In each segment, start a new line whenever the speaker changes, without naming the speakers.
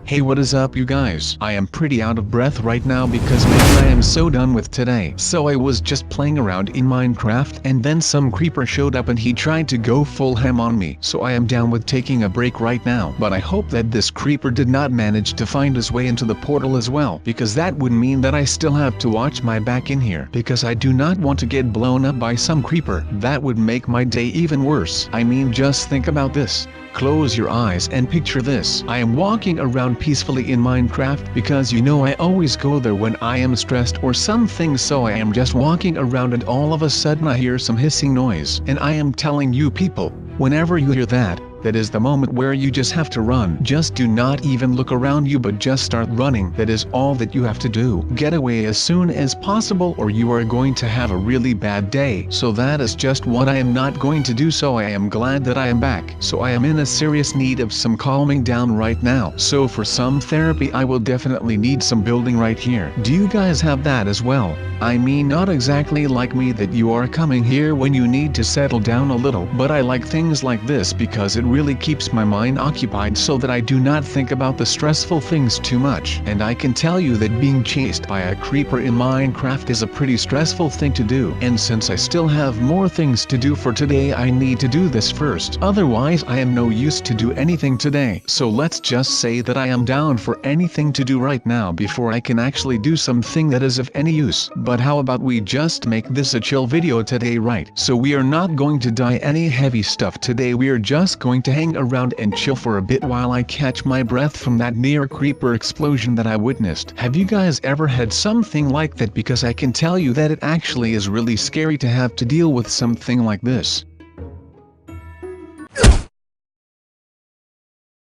Hey, what is up you guys? I am pretty out of breath right now because man I am so done with today. So I was just playing around in Minecraft and then some creeper showed up and he tried to go full ham on me. So I am down with taking a break right now. But I hope that this creeper did not manage to find his way into the portal as well, because that would mean that I still have to watch my back in here, because I do not want to get blown up by some creeper. That would make my day even worse. I mean, just think about this. Close your eyes and picture this. I am walking around peacefully in Minecraft because you know I always go there when I am stressed or something, so I am just walking around and all of a sudden I hear some hissing noise. And I am telling you people, whenever you hear that is the moment where you just have to run. Just do not even look around you but just start running. That is all that you have to do. Get away as soon as possible or you are going to have a really bad day. So that is just what I am not going to do, so I am glad that I am back. So I am in a serious need of some calming down right now. So for some therapy I will definitely need some building right here. Do you guys have that as well? I mean, not exactly like me that you are coming here when you need to settle down a little, but I like things like this because it really keeps my mind occupied so that I do not think about the stressful things too much. And I can tell you that being chased by a creeper in Minecraft is a pretty stressful thing to do. And since I still have more things to do for today, I need to do this first. Otherwise I am no use to do anything today. So let's just say that I am down for anything to do right now before I can actually do something that is of any use. But how about we just make this a chill video today, right? So we are not going to die any heavy stuff today, we are just going to hang around and chill for a bit while I catch my breath from that near creeper explosion that I witnessed. Have you guys ever had something like that? Because I can tell you that it actually is really scary to have to deal with something like this.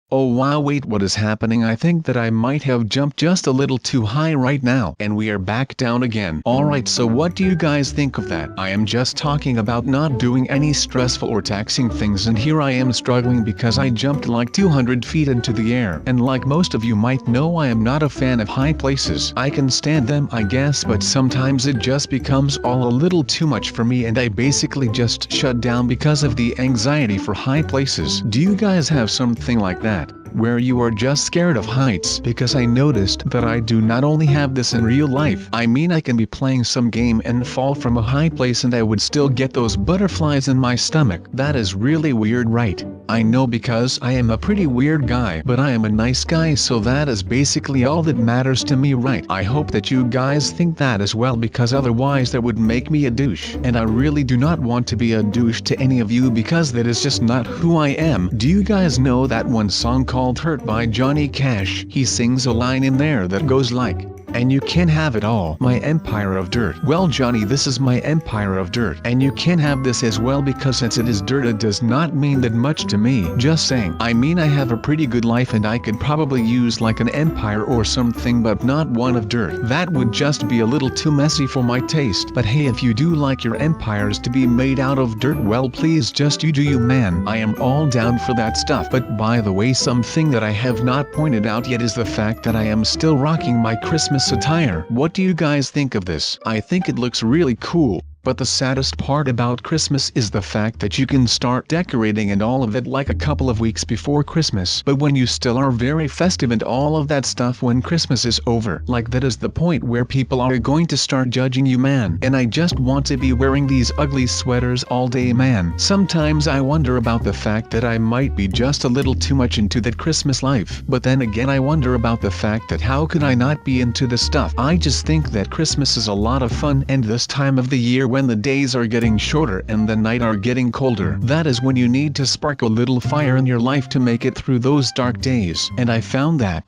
Oh wow, wait, what is happening? I think that I might have jumped just a little too high right now, and we are back down again. Alright, so what do you guys think of that? I am just talking about not doing any stressful or taxing things, and here I am struggling because I jumped like 200 feet into the air. And like most of you might know, I am not a fan of high places. I can stand them I guess, but sometimes it just becomes all a little too much for me and I basically just shut down because of the anxiety for high places. Do you guys have something like that, where you are just scared of heights? Because I noticed that I do not only have this in real life. I mean, I can be playing some game and fall from a high place and I would still get those butterflies in my stomach. That is really weird, right? I know, because I am a pretty weird guy, but I am a nice guy, so that is basically all that matters to me, right? I hope that you guys think that as well, because otherwise that would make me a douche. And I really do not want to be a douche to any of you, because that is just not who I am. Do you guys know that one song called Hurt by Johnny Cash? He sings a line in there that goes like, "And you can have it all, my empire of dirt." Well, Johnny, this is my empire of dirt, and you can have this as well, because since it is dirt it does not mean that much to me. Just saying. I mean, I have a pretty good life and I could probably use like an empire or something, but not one of dirt. That would just be a little too messy for my taste. But hey, if you do like your empires to be made out of dirt, well, please just you do you, man. I am all down for that stuff. But by the way, something that I have not pointed out yet is the fact that I am still rocking my Christmas attire. What do you guys think of this? I think it looks really cool. But the saddest part about Christmas is the fact that you can start decorating and all of it like a couple of weeks before Christmas. But when you still are very festive and all of that stuff when Christmas is over, like that is the point where people are going to start judging you, man. And I just want to be wearing these ugly sweaters all day, man. Sometimes I wonder about the fact that I might be just a little too much into that Christmas life. But then again I wonder about the fact that how could I not be into the stuff? I just think that Christmas is a lot of fun, and this time of the year when the days are getting shorter and the night are getting colder, that is when you need to spark a little fire in your life to make it through those dark days. And I found that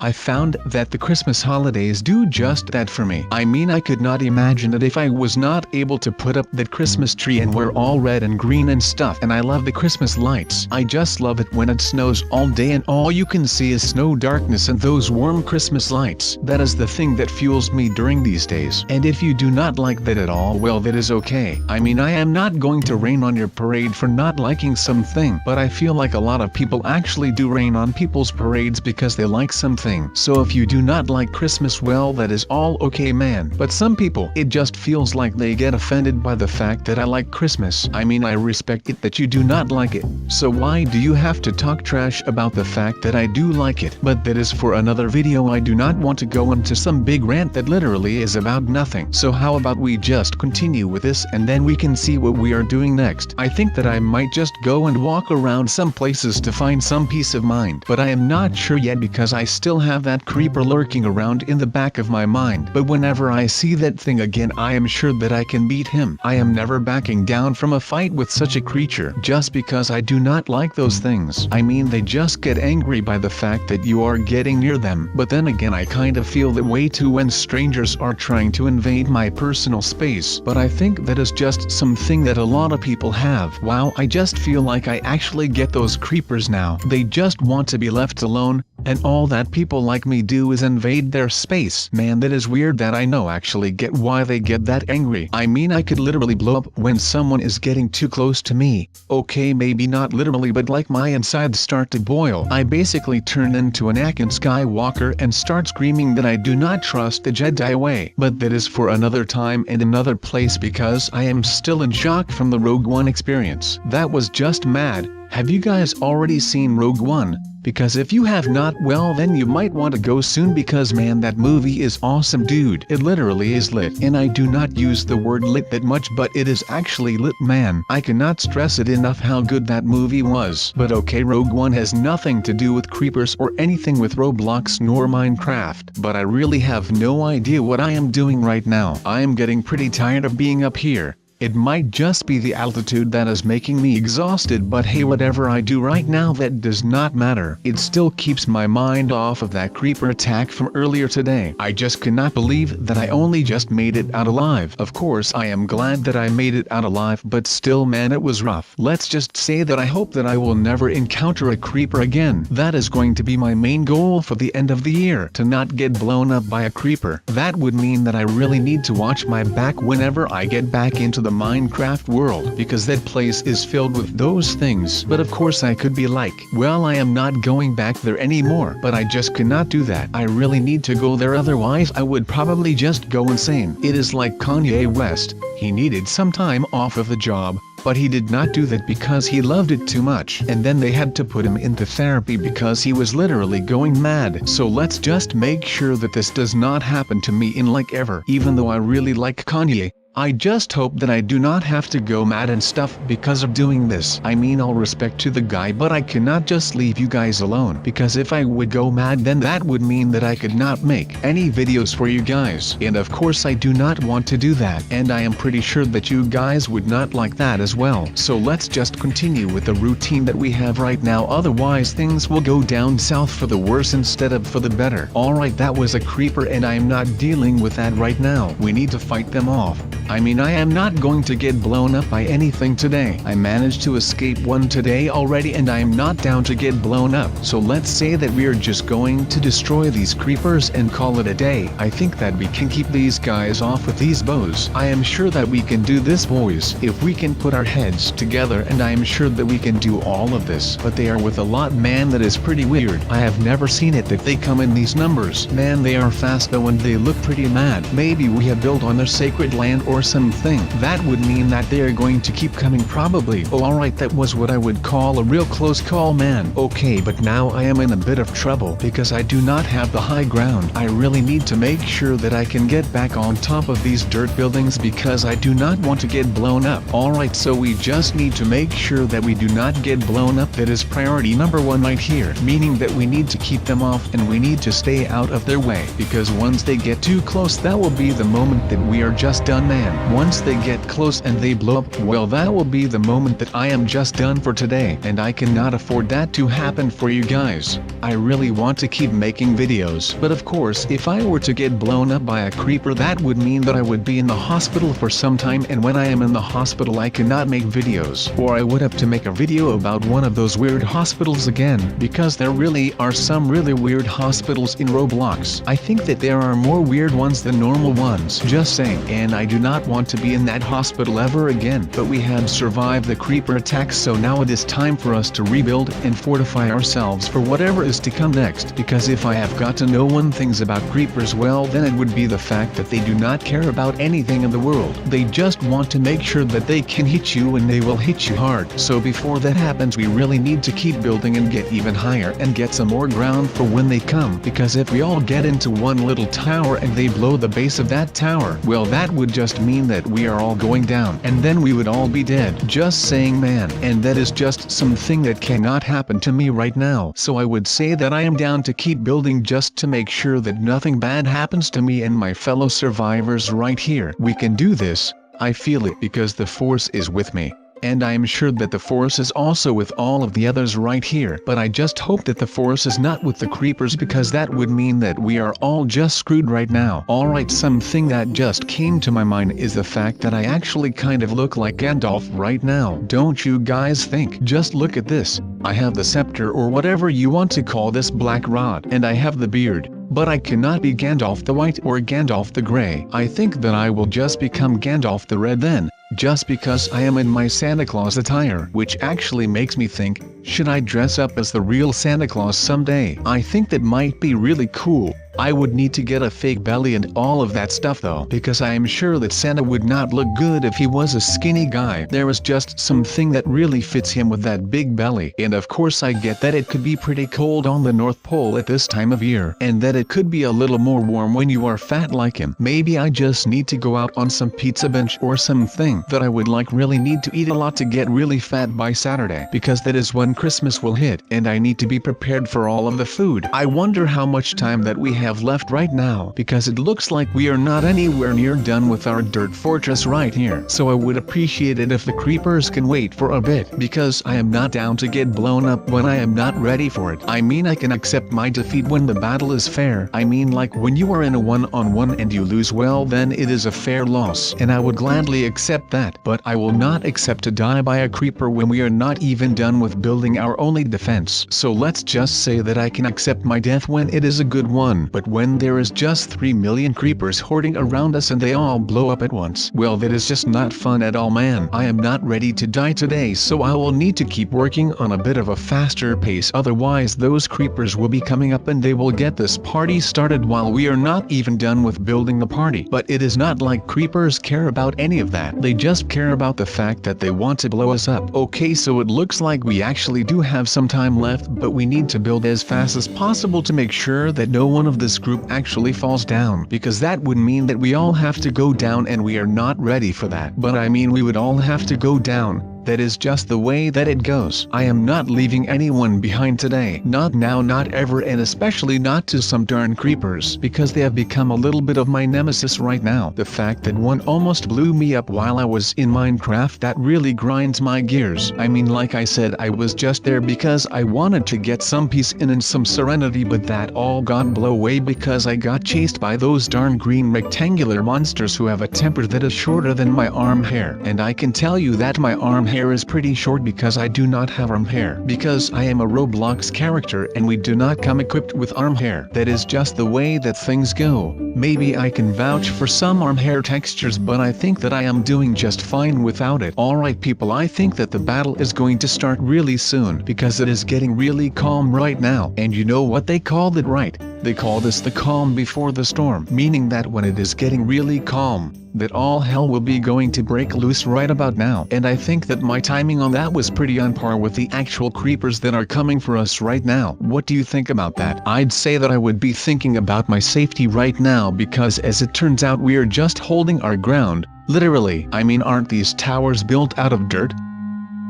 the Christmas holidays do just that for me. I mean, I could not imagine that if I was not able to put up that Christmas tree and we're all red and green and stuff. And I love the Christmas lights. I just love it when it snows all day and all you can see is snow darkness and those warm Christmas lights. That is the thing that fuels me during these days. And if you do not like that at all, well, that is okay. okay? I mean, I am not going to rain on your parade for not liking something, but I feel like a lot of people actually do rain on people's parades because they like something. So if you do not like Christmas, well, that is all okay, man. But some people, it just feels like they get offended by the fact that I like Christmas. I mean, I respect it that you do not like it. So why do you have to talk trash about the fact that I do like it? But that is for another video. I do not want to go into some big rant that literally is about nothing. So how about we just continue with this and then we can see what we are doing next. I think that I might just go and walk around some places to find some peace of mind. But I am not sure yet because I still have that creeper lurking around in the back of my mind. But whenever I see that thing again, I am sure that I can beat him. I am never backing down from a fight with such a creature just because I do not like those things. I mean, they just get angry by the fact that you are getting near them. But then again, I kind of feel that way too when strangers are trying to invade my personal space. But I think that is just something that a lot of people have. Wow, I just feel like I actually get those creepers now. They just want to be left alone, and all that people like me do is invade their space. Man, that is weird. That I know actually get why they get that angry. I mean, I could literally blow up when someone is getting too close to me. Okay, maybe not literally, but like my insides start to boil. I basically turn into an Anakin Skywalker and start screaming that I do not trust the Jedi way. But that is for another time and another place because I am still in shock from the Rogue One experience. That was just mad. Have you guys already seen Rogue One? Because if you have not, well then you might want to go soon because man, that movie is awesome, dude. It literally is lit. And I do not use the word lit that much, but it is actually lit, man. I cannot stress it enough how good that movie was. But okay, Rogue One has nothing to do with creepers or anything with Roblox nor Minecraft. But I really have no idea what I am doing right now. I am getting pretty tired of being up here. It might just be the altitude that is making me exhausted, but hey, whatever I do right now, that does not matter. It still keeps my mind off of that creeper attack from earlier today. I just cannot believe that I only just made it out alive. Of course I am glad that I made it out alive, but still man, it was rough. Let's just say that I hope that I will never encounter a creeper again. That is going to be my main goal for the end of the year, to not get blown up by a creeper. That would mean that I really need to watch my back whenever I get back into the Minecraft world, because that place is filled with those things. But of course I could be like, well, I am not going back there anymore, but I just cannot do that. I really need to go there, otherwise I would probably just go insane. It is like Kanye West. He needed some time off of the job, but he did not do that because he loved it too much. And then they had to put him into therapy because he was literally going mad. So let's just make sure that this does not happen to me in like ever. Even though I really like Kanye, I just hope that I do not have to go mad and stuff because of doing this. I mean, all respect to the guy, but I cannot just leave you guys alone, because if I would go mad, then that would mean that I could not make any videos for you guys. And of course I do not want to do that, and I am pretty sure that you guys would not like that as well. So let's just continue with the routine that we have right now, otherwise things will go down south for the worse instead of for the better. Alright, that was a creeper and I am not dealing with that right now. We need to fight them off. I mean, I am not going to get blown up by anything today. I managed to escape one today already and I am not down to get blown up. So let's say that we are just going to destroy these creepers and call it a day. I think that we can keep these guys off with these bows. I am sure that we can do this, boys, if we can put our heads together, and I am sure that we can do all of this. But they are with a lot, man, that is pretty weird. I have never seen it that they come in these numbers. Man, they are fast though and they look pretty mad. Maybe we have built on their sacred land or something. That would mean that they are going to keep coming probably. Oh, alright, that was what I would call a real close call, man. Okay, but now I am in a bit of trouble because I do not have the high ground. I really need to make sure that I can get back on top of these dirt buildings because I do not want to get blown up. Alright, so we just need to make sure that we do not get blown up. That is priority number one right here, meaning that we need to keep them off and we need to stay out of their way, because once they get too close, that will be the moment that we are just done, man. Once they get close and they blow up, well, that will be the moment that I am just done for today, and I cannot afford that to happen for you guys. I really want to keep making videos, but of course if I were to get blown up by a creeper, that would mean that I would be in the hospital for some time, and when I am in the hospital I cannot make videos, or I would have to make a video about one of those weird hospitals again, because there really are some really weird hospitals in Roblox. I think that there are more weird ones than normal ones, just saying, and I do not not want to be in that hospital ever again. But we have survived the creeper attacks, so now it is time for us to rebuild and fortify ourselves for whatever is to come next. Because if I have got to know one thing about creepers, well then it would be the fact that they do not care about anything in the world. They just want to make sure that they can hit you, and they will hit you hard. So before that happens, we really need to keep building and get even higher and get some more ground for when they come. Because if we all get into one little tower and they blow the base of that tower, well that would just mean that we are all going down, and then we would all be dead. Just saying, man. And that is just something that cannot happen to me right now. So I would say that I am down to keep building just to make sure that nothing bad happens to me and my fellow survivors right here. We can do this. I feel it because the force is with me. And I am sure that the force is also with all of the others right here. But I just hope that the force is not with the creepers, because that would mean that we are all just screwed right now. Alright, something that just came to my mind is the fact that I actually kind of look like Gandalf right now. Don't you guys think? Just look at this. I have the scepter, or whatever you want to call this black rod, and I have the beard. But I cannot be Gandalf the White or Gandalf the Grey. I think that I will just become Gandalf the Red then, just because I am in my Santa Claus attire. Which actually makes me think, should I dress up as the real Santa Claus someday? I think that might be really cool. I would need to get a fake belly and all of that stuff though, because I am sure that Santa would not look good if he was a skinny guy. There is just something that really fits him with that big belly. And of course I get that it could be pretty cold on the North Pole at this time of year, and that it could be a little more warm when you are fat like him. Maybe I just need to go out on some pizza bench or something that I would really need to eat a lot to get really fat by Saturday, because that is when Christmas will hit, and I need to be prepared for all of the food. I wonder how much time that we have left right now, because it looks like we are not anywhere near done with our dirt fortress right here. So I would appreciate it if the creepers can wait for a bit, because I am not down to get blown up when I am not ready for it. I mean, I can accept my defeat when the battle is fair. I mean, like when you are in a one-on-one and you lose, well then it is a fair loss, and I would gladly accept that. But I will not accept to die by a creeper when we are not even done with building our only defense. So let's just say that I can accept my death when it is a good one. But when there is just 3 million creepers hoarding around us and they all blow up at once, well that is just not fun at all, man. I am not ready to die today, so I will need to keep working on a bit of a faster pace, otherwise those creepers will be coming up and they will get this party started while we are not even done with building the party. But it is not like creepers care about any of that. They just care about the fact that they want to blow us up. Okay, so it looks like we actually do have some time left, but we need to build as fast as possible to make sure that no one of this group actually falls down, because that would mean that we all have to go down, and we are not ready for that. But I mean, we would all have to go down. That is just the way that it goes. I am not leaving anyone behind today. Not now, not ever, and especially not to some darn creepers, because they have become a little bit of my nemesis right now. The fact that one almost blew me up while I was in Minecraft, that really grinds my gears. I mean, like I said, I was just there because I wanted to get some peace and some serenity, but that all got blown away because I got chased by those darn green rectangular monsters who have a temper that is shorter than my arm hair. And I can tell you that my arm hair is pretty short because I do not have arm hair, because I am a Roblox character and we do not come equipped with arm hair. That is just the way that things go. Maybe I can vouch for some arm hair textures, but I think that I am doing just fine without it. Alright people, I think that the battle is going to start really soon, because it is getting really calm right now. And you know what they call it, right? They call this the calm before the storm, meaning that when it is getting really calm, that all hell will be going to break loose right about now. And I think that my timing on that was pretty on par with the actual creepers that are coming for us right now. What do you think about that? I'd say that I would be thinking about my safety right now, because as it turns out we are just holding our ground, literally. I mean, aren't these towers built out of dirt?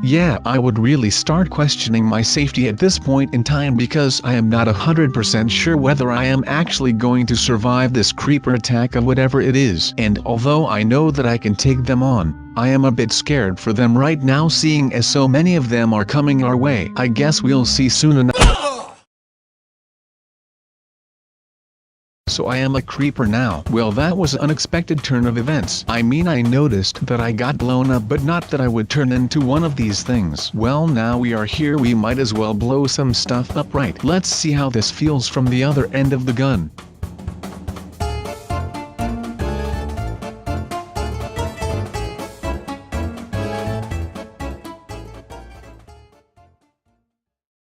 Yeah, I would really start questioning my safety at this point in time, because I am not 100% sure whether I am actually going to survive this creeper attack of whatever it is. And although I know that I can take them on, I am a bit scared for them right now, seeing as so many of them are coming our way. I guess we'll see soon enough. So I am a creeper now. Well, that was an unexpected turn of events. I mean, I noticed that I got blown up, but not that I would turn into one of these things. Well, now we are here, we might as well blow some stuff up, right? Let's see how this feels from the other end of the gun.